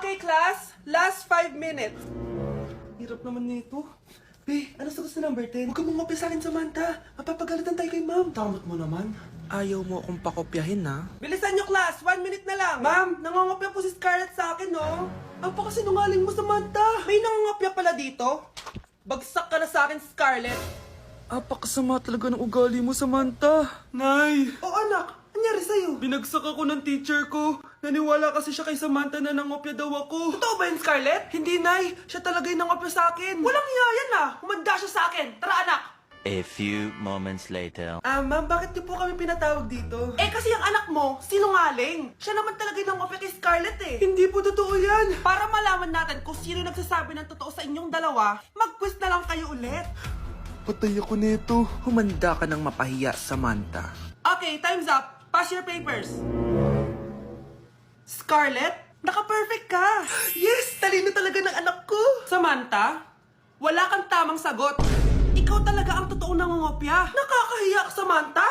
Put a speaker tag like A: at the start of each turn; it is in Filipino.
A: Okay, class. Last 5 minutes. Hirap naman nito. Be, ano sagot sa number 10? Huwag ka mong sa akin, Samantha. Mapapagalitan tayo kay ma'am. Tamot mo naman.
B: Ayaw mo akong pakopyahin, ha?
A: Bilisan nyo, class. 1 minute na lang. Ma'am, nangangopya po si Scarlett sa akin, no? Ang pakasinungaling mo, Samantha. May nangangopya pala dito. Bagsak ka na sa akin, Scarlett.
B: Apakasama talaga ng ugali mo, Samantha.
A: Nay! O anak, anyari sa'yo?
B: Binagsak ako ng teacher ko. Naniwala kasi siya kay Samantha na nangopya daw ako.
A: Totoo ba yun, Scarlett?
B: Hindi, Nay. Siya talaga yung nangopya sa akin.
A: Walang hiya yan, ah. Humanda siya sa akin. Tara, anak.
C: A few moments later.
A: Ma'am, bakit niyo po kami pinatawag dito? Eh, kasi yung anak mo, sinungaling. Siya naman talaga yung nangopya kay Scarlett, eh.
B: Hindi po totoo yan.
A: Para malaman natin kung sino nagsasabi ng totoo sa inyong dalawa, mag-quiz na lang kayo ulit.
B: Patay ako nito. Humanda ka ng mapahiya, Samantha.
A: Okay, time's up. Pass your papers. Scarlett, naka-perfect ka. Yes, talino talaga ng anak ko. Samantha, wala kang tamang sagot. Ikaw talaga ang totoong nangungopya. Nakakahiya ka, Samantha.